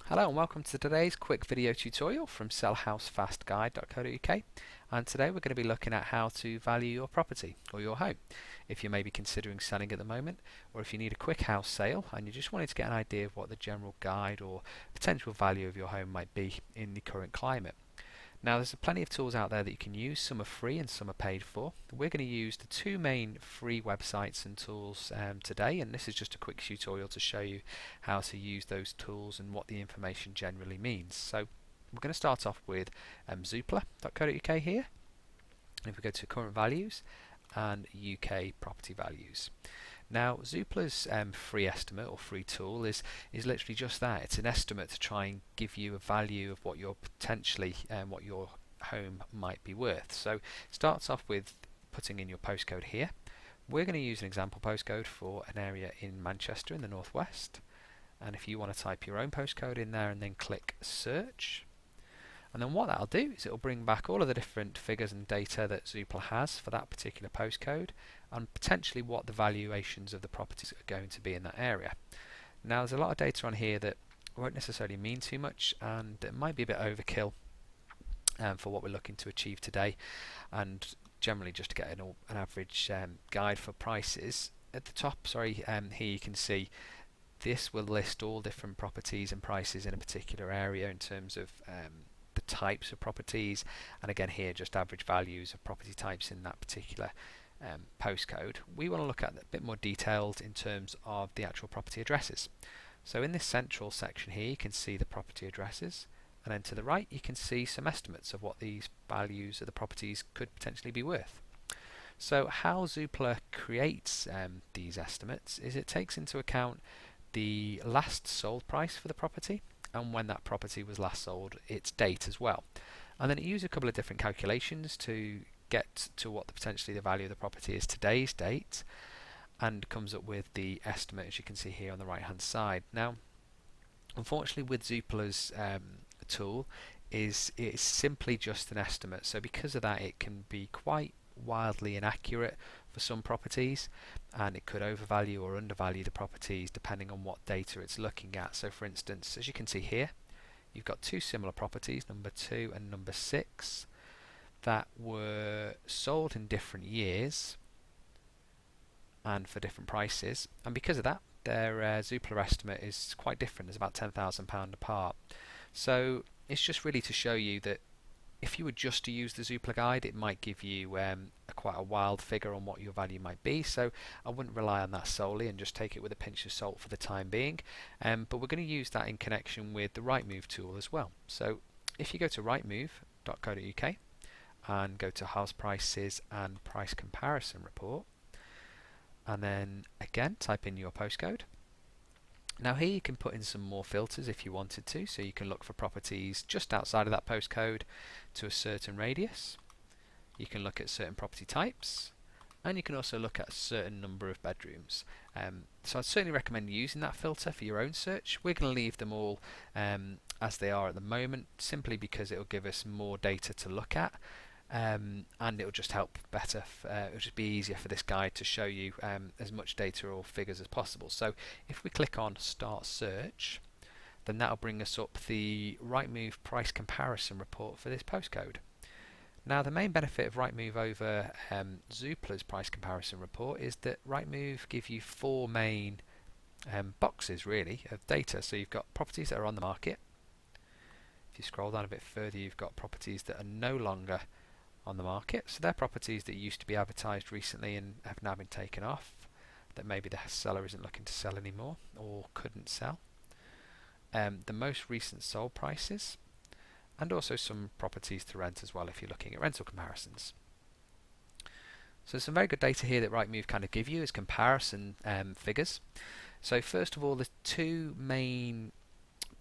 Hello and welcome to today's quick video tutorial from sellhousefastguide.co.uk, and today we're going to be looking at how to value your property or your home if you may be considering selling at the moment, or if you need a quick house sale and you just wanted to get an idea of what the general guide or potential value of your home might be in the current climate. Now there's plenty of tools out there that you can use. Some are free and some are paid for. We're going to use the two main free websites and tools today, and this is just a quick tutorial to show you how to use those tools and what the information generally means. So we're going to start off with zoopla.co.uk here, and if we go to current values and UK property values. Now Zoopla's free estimate or free tool is literally just that. It's an estimate to try and give you a value of what your what your home might be worth. So it starts off with putting in your postcode here. We're going to use an example postcode for an area in Manchester in the northwest, and if you want to type your own postcode in there and then click search, and then what that'll do is it'll bring back all of the different figures and data that Zoopla has for that particular postcode, and potentially what the valuations of the properties are going to be in that area. Now there's a lot of data on here that won't necessarily mean too much, and it might be a bit overkill for what we're looking to achieve today, and generally just to get an average guide for prices. At the top, here you can see this will list all different properties and prices in a particular area in terms of the types of properties, and again here just average values of property types in that particular postcode. We want to look at a bit more detailed in terms of the actual property addresses. So in this central section here you can see the property addresses, and then to the right you can see some estimates of what these values of the properties could potentially be worth. So how Zoopla creates these estimates is it takes into account the last sold price for the property, and when that property was last sold, its date as well. And then it uses a couple of different calculations to get to what potentially the value of the property is today's date, and comes up with the estimate as you can see here on the right hand side. Now unfortunately with Zoopla's tool it's simply just an estimate, so because of that it can be quite wildly inaccurate for some properties, and it could overvalue or undervalue the properties depending on what data it's looking at. So for instance, as you can see here, you've got two similar properties, number 2 and number 6, that were sold in different years and for different prices, and because of that their Zoopla estimate is quite different. It's about £10,000 apart. So it's just really to show you that if you were just to use the Zoopla guide, it might give you quite a wild figure on what your value might be, so I wouldn't rely on that solely and just take it with a pinch of salt for the time being. But we're going to use that in connection with the Rightmove tool as well. So if you go to rightmove.co.uk and go to house prices and price comparison report, and then again type in your postcode. Now here you can put in some more filters if you wanted to, so you can look for properties just outside of that postcode to a certain radius. You can look at certain property types, and you can also look at a certain number of bedrooms. So I'd certainly recommend using that filter for your own search. We're going to leave them all as they are at the moment, simply because it will give us more data to look at. And it will just help better, it will just be easier for this guide to show you as much data or figures as possible. So if we click on start search, then that will bring us up the Rightmove price comparison report for this postcode. Now the main benefit of Rightmove over Zoopla's price comparison report is that Rightmove give you 4 main boxes really of data. So you've got properties that are on the market. If you scroll down a bit further, you've got properties that are no longer on the market. So they're properties that used to be advertised recently and have now been taken off, that maybe the seller isn't looking to sell anymore or couldn't sell. The most recent sold prices, and also some properties to rent as well if you're looking at rental comparisons. So some very good data here that Rightmove kind of give you as comparison figures. So first of all, the two main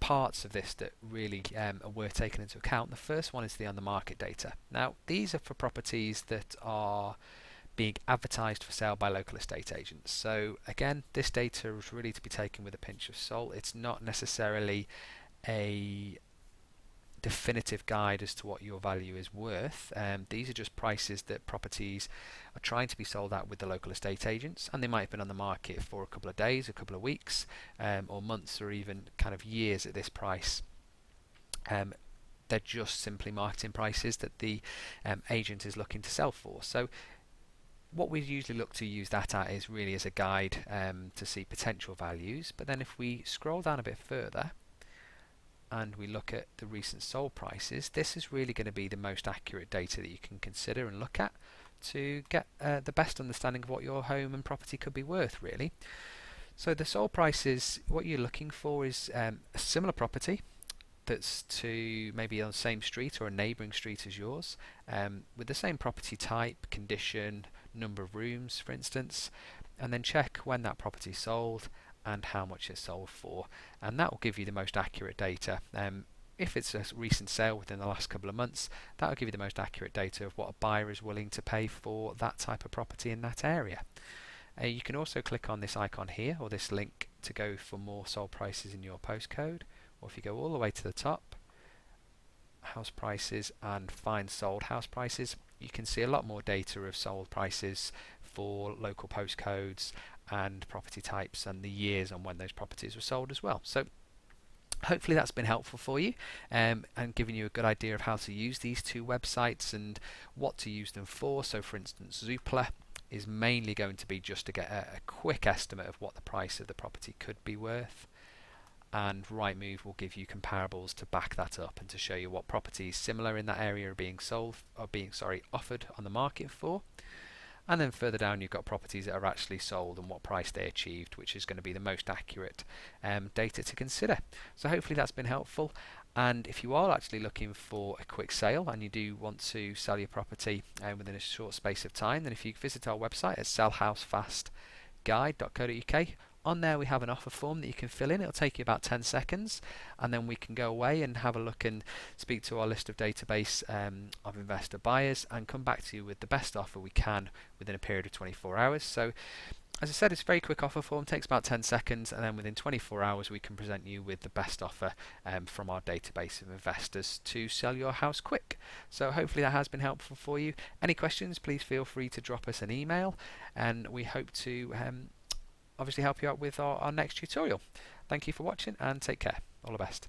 parts of this that really are worth taking into account. The first one is the on the market data. Now these are for properties that are being advertised for sale by local estate agents. So again, this data is really to be taken with a pinch of salt. It's not necessarily a definitive guide as to what your value is worth. These are just prices that properties are trying to be sold at with the local estate agents, and they might have been on the market for a couple of days, a couple of weeks, or months, or even kind of years at this price. They're just simply marketing prices that the agent is looking to sell for. So what we usually look to use that at is really as a guide to see potential values. But then if we scroll down a bit further and we look at the recent sold prices, this is really going to be the most accurate data that you can consider and look at to get the best understanding of what your home and property could be worth, really. So the sold prices, what you're looking for is a similar property that's to maybe on the same street or a neighbouring street as yours, with the same property type, condition, number of rooms, for instance, and then check when that property sold and how much it sold for, and that will give you the most accurate data. If it's a recent sale within the last couple of months, that will give you the most accurate data of what a buyer is willing to pay for that type of property in that area. You can also click on this icon here, or this link, to go for more sold prices in your postcode. Or if you go all the way to the top, house prices, and find sold house prices, you can see a lot more data of sold prices for local postcodes and property types and the years on when those properties were sold as well. So hopefully that's been helpful for you, and giving you a good idea of how to use these two websites and what to use them for. So for instance, Zoopla is mainly going to be just to get a quick estimate of what the price of the property could be worth, and Rightmove will give you comparables to back that up and to show you what properties similar in that area are being offered on the market for. And then further down you've got properties that are actually sold and what price they achieved, which is going to be the most accurate data to consider. So hopefully that's been helpful. And if you are actually looking for a quick sale and you do want to sell your property within a short space of time, then if you visit our website at sellhousefastguide.co.uk, on there we have an offer form that you can fill in. It'll take you about 10 seconds, and then we can go away and have a look and speak to our list of database of investor buyers and come back to you with the best offer we can within a period of 24 hours. So as I said, it's a very quick offer form, takes about 10 seconds, and then within 24 hours we can present you with the best offer from our database of investors to sell your house quick. So hopefully that has been helpful for you. Any questions, please feel free to drop us an email, and we hope to obviously help you out with our next tutorial. Thank you for watching, and take care. All the best.